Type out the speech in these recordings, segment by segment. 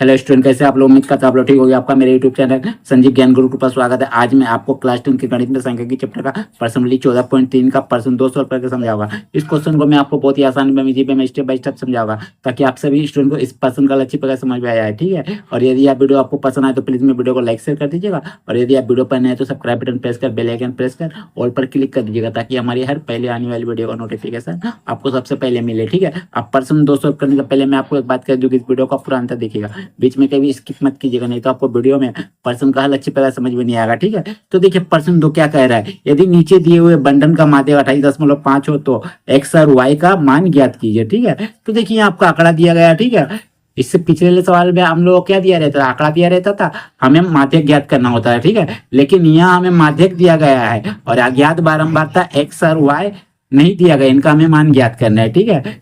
Hello student, कैसे आप लोग? उम्मीद करता आप लोग ठीक होगी। आपका मेरे यूट्यूब चैनल संजीव ज्ञान गुरु पर स्वागत है। आज मैं आपको क्लास 10 के गणित में सांख्यिकी चैप्टर का पर्सनली 14.3 का प्रश्न 200 रुपये का समझाऊंगा। इस क्वेश्चन को मैं आपको बहुत ही आसान में स्टेप बाय स्टेप समझाऊंगा, ताकि आप सभी स्टूडेंट को इस प्रश्न का अच्छी प्रकार समझ में आया है। ठीक है, और यदि आप वीडियो आपको पसंद आए तो प्लीज मेरे वीडियो को लाइक शेयर कर दीजिएगा, और यदि आप वीडियो पर नए तो सब्सक्राइब बटन प्रेस कर बेल आइकन प्रेस कर ऑल पर क्लिक कर दीजिएगा, ताकि हमारी हर पहले आने वाली वीडियो का नोटिफिकेशन आपको सबसे पहले मिले। ठीक है, आप प्रश्न 200 करने से पहले मैं आपको एक बात कर दूं कि इस वीडियो का पूरा अंतर देखिएगा, बीच में कभी स्किप मत कीजिएगा, नहीं तो आपको वीडियो में प्रश्न का हल अच्छी तरह समझ में नहीं आएगा। ठीक है, तो देखिए प्रश्न 2 क्या कह रहा है। यदि नीचे दिए हुए बंधन का माध्य 28.5 हो तो एक्स और वाई का मान ज्ञात कीजिए। ठीक है, तो देखिए आपका आंकड़ा दिया गया। ठीक है, इससे पिछले सवाल में हम लोग क्या दिया रहता था, आंकड़ा दिया रहता था, हमें माध्यक ज्ञात करना होता है। ठीक है, लेकिन यहाँ हमें माध्यक दिया गया है और अज्ञात बारंबारता एक्स और वाई नहीं दिया गया, इनका हमें मान ज्ञात करना है। ठीक है,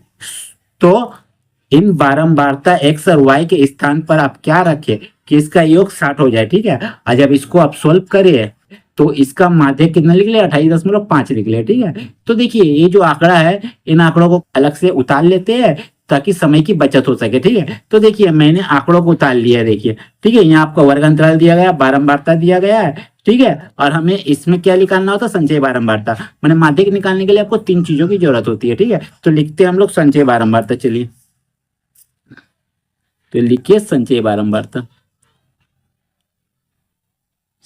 तो इन बारंबारता एक्स और वाई के स्थान पर आप क्या रखें कि इसका योग 60 हो जाए। ठीक है, और जब इसको आप सोल्व करिए तो इसका माध्य कितना लिख लिया, 28.5 लिख लिया। ठीक है, तो देखिए ये जो आंकड़ा है, इन आंकड़ों को अलग से उतार लेते हैं ताकि समय की बचत हो सके। ठीक है, तो देखिए मैंने आंकड़ों को उतार लिया। देखिए ठीक है, यहाँ आपको वर्ग अंतराल दिया गया, बारंबारता दिया गया है। ठीक है, और हमें इसमें क्या निकालना होता है, संचय बारंबारता। मैंने माध्यक निकालने के लिए आपको 3 चीजों की जरूरत होती है। ठीक है, तो लिखते हैं हम लोग संचय बारंबारता। चलिए तो लिखिए संचय बारंबारता।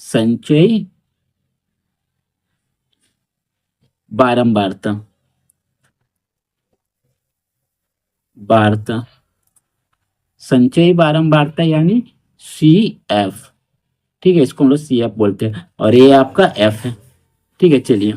संचय बारंबारता बारता संचय बारंबारता यानी CF। ठीक है, इसको हम लोग CF बोलते हैं और ये आपका F है। ठीक है, चलिए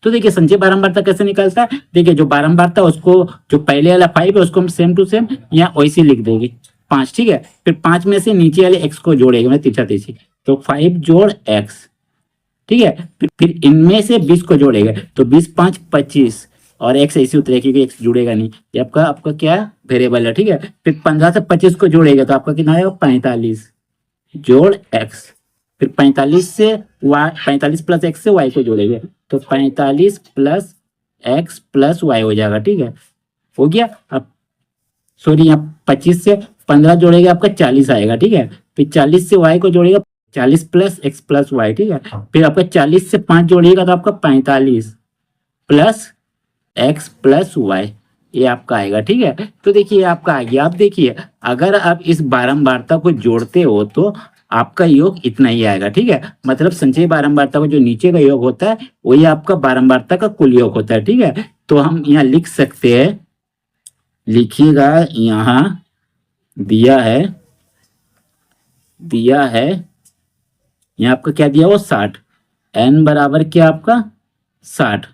तो देखिए संचय बारंबारता कैसे निकलता है। देखिए जो बारंबारता उसको, जो पहले वाला 5 है उसको हम सेम टू सेम यहाँ वैसे लिख देंगे 5। ठीक है, फिर 5 में से नीचे वाले x को जोड़ेगा, मैं तीसरा तीसरी, तो 5 जोड़ x। ठीक है, फिर इनमें से 20 को जोड़ेगा तो 20 5 25 और x ऐसे उतरेगा क्योंकि x जुड़ेगा नहीं, ये आपका आपका क्या वेरिएबल है। ठीक है, फिर 15 से 25 को जोड़ेगा तो आपका कितना आएगा, 45 जोड़ x। फिर 45 से y, 45 प्लस x से y को जोड़ेंगे तो 45 प्लस x प्लस y हो जाएगा। ठीक है, हो गया। अब सॉरी, यहाँ 25 से 15 जोड़ेगा आपका 40 आएगा। ठीक है, फिर 40 से y को जोड़ेगा 40 प्लस x प्लस y। ठीक है, फिर आपका 40 से 5 जोड़िएगा तो आपका 45 प्लस x प्लस y, ये आपका आएगा। ठीक है, तो देखिए आपका आ गया। आप देखिए अगर आप इस बारंबारता को जोड़ते हो तो आपका योग इतना ही आएगा। ठीक है, मतलब संचय बारंबारता का जो नीचे का योग होता है वही आपका बारंबारता का कुल योग होता है। ठीक है, तो हम यहाँ लिख सकते हैं, लिखिएगा यहाँ दिया है, यहाँ आपका क्या दिया, वो 60, n बराबर क्या आपका 60।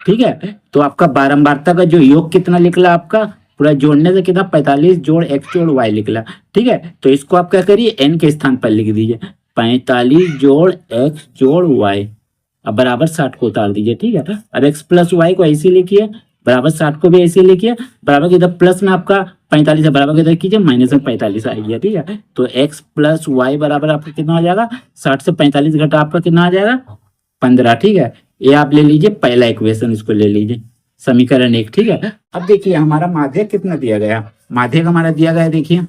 ठीक है, तो आपका बारंबारता का जो योग कितना निकला, आपका पूरा जोड़ने से कितना, 45 जोड़ x जोड़ y निकला। ठीक है, तो इसको आप क्या करिए, n के स्थान पर लिख दीजिए, 45 जोड़ x जोड़ y, अब बराबर 60 को उतार दीजिए। ठीक है, अब x प्लस वाई को ऐसे लिखिए, बराबर 60 को भी ऐसे लिखिए, बराबर के इधर प्लस में आपका 45 है, बराबर के इधर कीजिए माइनस में 45 आएगी। ठीक है, तो x प्लस वाई बराबर आपका कितना हो जाएगा, 60 से 45 घटा आपका कितना आ जाएगा, 15। ठीक है, ये आप ले लीजिए पहला इक्वेशन, इसको ले लीजिए समीकरण 1। ठीक है, अब देखिए हमारा माध्यक कितना दिया गया, माध्यक हमारा दिया गया देखिए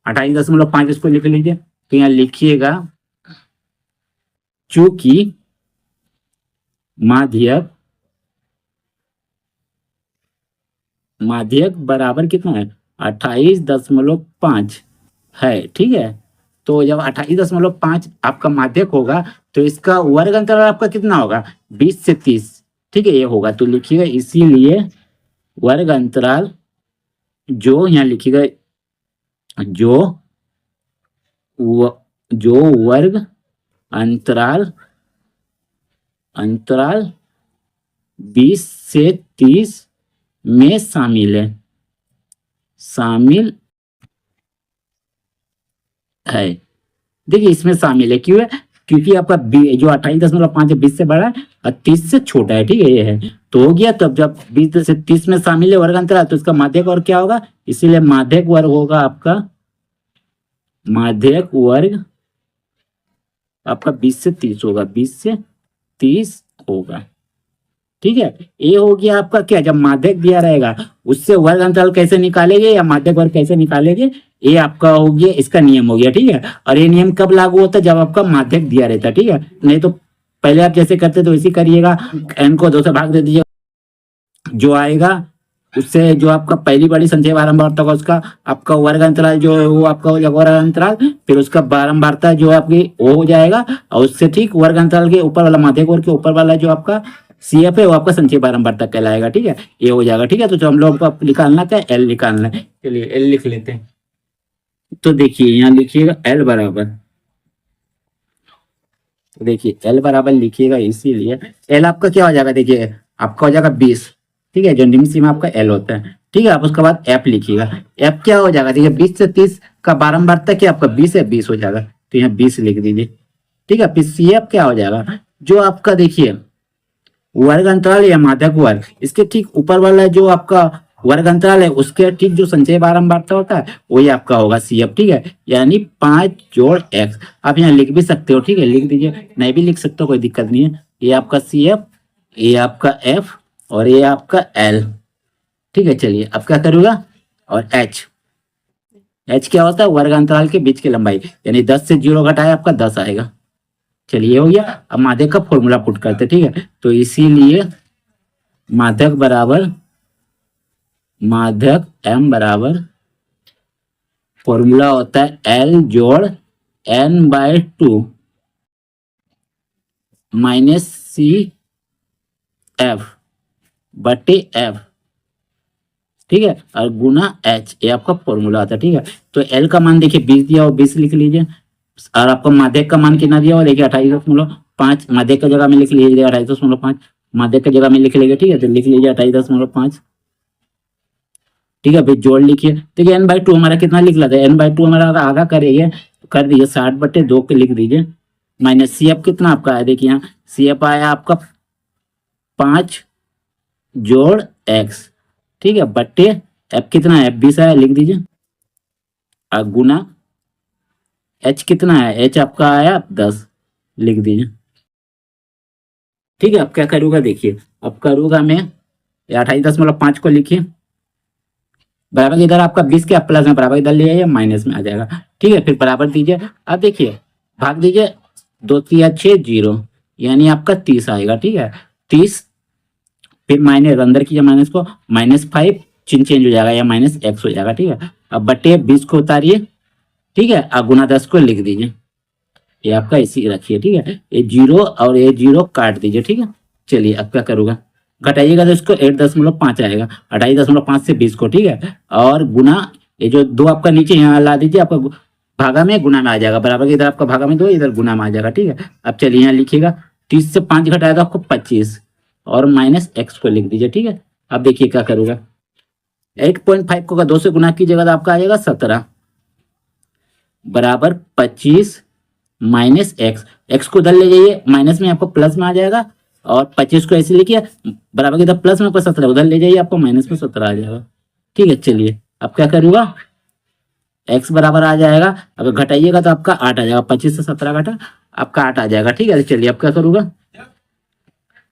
28.5, इसको लिख लीजिए। तो यहाँ लिखिएगा चूंकि माध्यक बराबर कितना है, 28.5 है। ठीक है, तो जब 28.5 आपका माध्यक होगा तो इसका वर्ग अंतराल आपका कितना होगा, 20 से 30। ठीक है, ये होगा, तो लिखिएगा इसीलिए वर्ग अंतराल, जो यहाँ लिखिएगा जो वर्ग अंतराल 20 से 30 में शामिल है। देखिए इसमें शामिल है, क्यों है, क्योंकि आपका जो 28.5 है 20 से बड़ा है और 30 से छोटा है। ठीक है, ये है, तो हो गया। तब जब 20 से 30 में शामिल है वर्ग अंतराल तो इसका माध्यक और क्या होगा, इसीलिए माध्यक वर्ग होगा आपका, माध्यक वर्ग आपका 20 से 30 होगा, 20 से 30 होगा। ठीक है। ये हो गया आपका क्या, जब माध्यक दिया रहेगा उससे वर्ग अंतराल कैसे निकालेंगे या माध्यक वर्ग कैसे निकालेंगे, ये आपका हो गया, इसका नियम हो गया। ठीक है, और ये नियम कब लागू होता है, जब आपका माध्यक दिया रहता है। ठीक है, नहीं तो पहले आप जैसे करते तो वैसे करिएगा, n को 2 से भाग दे दीजिए, जो आएगा उससे जो आपका पहली बड़ी संचय बारंबारता का उसका आपका वर्ग अंतराल जो है वो आपका हो जाएगा वर्ग अंतराल, फिर उसका बारंबारता जो आपकी वो हो जाएगा, और उससे ठीक वर्ग अंतराल के ऊपर वाला माध्यक वर्ग के ऊपर वाला जो आपका CF है वो आपका संचय बारंबारता कहलाएगा। ठीक है, ये हो जाएगा। ठीक है, तो जो हम लोग को निकालना क्या है, L निकालना है। चलिए L लिख लेते हैं। तो देखिए यहाँ लिखिएगा L बराबर, तो देखिए L बराबर लिखिएगा, इसीलिए L आपका क्या हो जाएगा, देखिए आपका हो जाएगा 20। ठीक है, जो निम्न सीमा आपका L होता है। ठीक है, आप उसके बाद F लिखिएगा। F क्या हो जाएगा, देखिए 20 से 30 का बारंबारता क्या आपका 20 है, 20 हो जाएगा, तो यहाँ 20 लिख दीजिए। ठीक है, फिर CF क्या हो जाएगा, जो आपका देखिए वर्ग अंतराल या माध्यक वर्ग, इसके ठीक ऊपर वाला जो आपका वर्ग अंतराल है उसके ठीक जो संचय बारंबारता होता है वही आपका होगा CF। ठीक है, यानी 5 जोड़ x। आप यहाँ लिख भी सकते हो, ठीक है, लिख दीजिए, नहीं भी लिख सकते हो, कोई दिक्कत नहीं है। ये आपका CF, ये आपका F और ये आपका L। ठीक है, चलिए अब क्या करूँगा, और H क्या होता है, वर्ग अंतराल के बीच की लंबाई, यानी 10 से 0 घटाए आपका 10 आएगा। चलिए हो गया। अब माध्यक का फॉर्मूला पुट करते। ठीक है, तो इसीलिए माध्यक बराबर माध्यक M बराबर फॉर्मूला होता है L जोड़ n/2 माइनस CF बटे F। ठीक है, और गुना H, ये आपका फॉर्मूला आता है। ठीक है, तो L का मान देखिए 20 दिया हो, 20 लिख लीजिए, और आपका माध्यक का मान कितना दिया हो, देखिए 28.5, माध्यक का जगह में लिख लीजिए 28.5, माध्यक का जगह में लिख लीजिए। ठीक है, तो लिख लीजिए 28.5। ठीक है, फिर जोड़ लिखिए, देखिए n/2 हमारा कितना निकला था, n/2 हमारा आधा करिए, कर दीजिए 60/2 के लिख दीजिए, माइनस CF कितना आपका है, देखिए यहाँ CF आया आपका 5 जोड़ x। ठीक है, बट्टे F कितना है, F20 आया, लिख दीजिए, और गुना H कितना है, H आपका आया 10, लिख दीजिए। ठीक है, अब क्या करूँगा, देखिए अब करूँगा मैं 28.5 को लिखिए, बराबर इधर आपका 20 के प्लस में बराबर इधर ले आइए, माइनस में आ जाएगा। ठीक है, फिर बराबर दीजिए, अब देखिए भाग दीजिए, 2 3 6 0, यानी आपका 30 आएगा। ठीक है, 30, फिर माइनस अंदर कीजिए, माइनस को -5 चिन्ह चेंज हो जाएगा या -x हो जाएगा। ठीक है, अब बटे 20 को उतारिए। ठीक है, अब गुना 10 को लिख दीजिए, ये आपका इसी रखिए। ठीक है, ये 0 और ये 0 काट दीजिए। ठीक है, चलिए अब क्या करूँगा, घटाइएगा तो इसको 8.5 आएगा, 28.5 से 20 को। ठीक है, और गुना ये जो 2 आपका नीचे यहाँ ला दीजिए, आपका भागा में गुना में आ जाएगा, बराबर इधर आपका भागा में 2, इधर गुना में आ जाएगा। ठीक है, अब चलिए यहाँ लिखिएगा, 30 से 5 घटाया तो आपको 25, और -x को लिख दीजिए। ठीक है, अब देखिए क्या करूँगा, 8.5 को 2 से गुना कीजिएगा तो आपका आ जाएगा 17 बराबर 25 माइनस x को उधर ले जाइए, माइनस में आपको प्लस में आ जाएगा, और 25 को ऐसे लिखिए, बराबर इधर प्लस में आपको 17 उधर ले जाइए, आपको माइनस में 17 आ जाएगा। ठीक है, चलिए अब क्या करूँगा, x बराबर आ जाएगा, अगर घटाइएगा तो आपका 8 आ जाएगा, 25 से 17 घटा आपका 8 आ जाएगा। ठीक है, चलिए अब क्या करूँगा,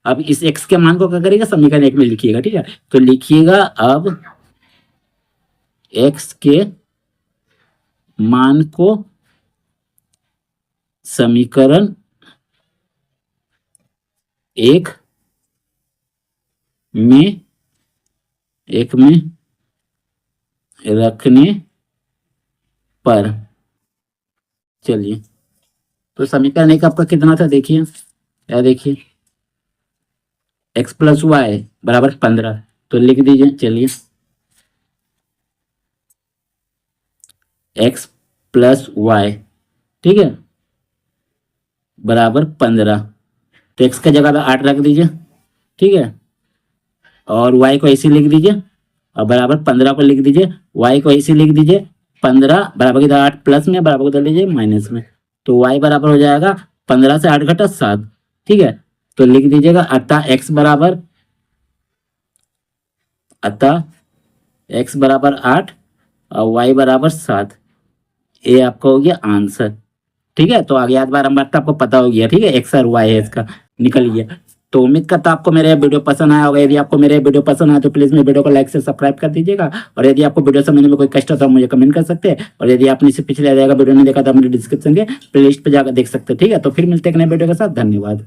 अब इस x के मान को क्या करिएगा, समीकरण 1 में लिखिएगा। ठीक है, तो लिखिएगा अब x के मान को समीकरण 1 में रखने पर, चलिए तो समीकरण 1 आपका कितना था, देखिए क्या, देखिए x + y बराबर 15, तो लिख दीजिए, चलिए x + y, ठीक है, बराबर 15, तो x का जगह पे 8 रख दीजिए। ठीक है, और y को ऐसे लिख दीजिए, और बराबर 15 को लिख दीजिए, y को ऐसे लिख दीजिए, 15 बराबर इधर 8 प्लस में, बराबर उधर लीजिए माइनस में, तो y बराबर हो जाएगा 15 से 8 घटा 7। ठीक है, तो लिख दीजिएगा अतः x बराबर 8 और y बराबर 7, ये आपका हो गया आंसर। ठीक है, तो आगे याद बार आपको पता हो गया। ठीक है, x और y है इसका, निकल गया। तो उम्मीद करता हूं आपको मेरा ये वीडियो पसंद आया होगा। यदि आपको मेरा ये वीडियो पसंद आया तो प्लीज मेरे वीडियो को लाइक से सब्सक्राइब कर दीजिएगा। और यदि आपको वीडियो समझने में कोई कष्ट हो तो आप मुझे कमेंट कर सकते हैं। और यदि आपने इससे पिछले वीडियो नहीं देखा तो मेरे डिस्क्रिप्शन के प्लेलिस्ट पे जाकर देख सकते हैं। ठीक है, तो फिर मिलते हैं एक नए वीडियो के साथ। धन्यवाद।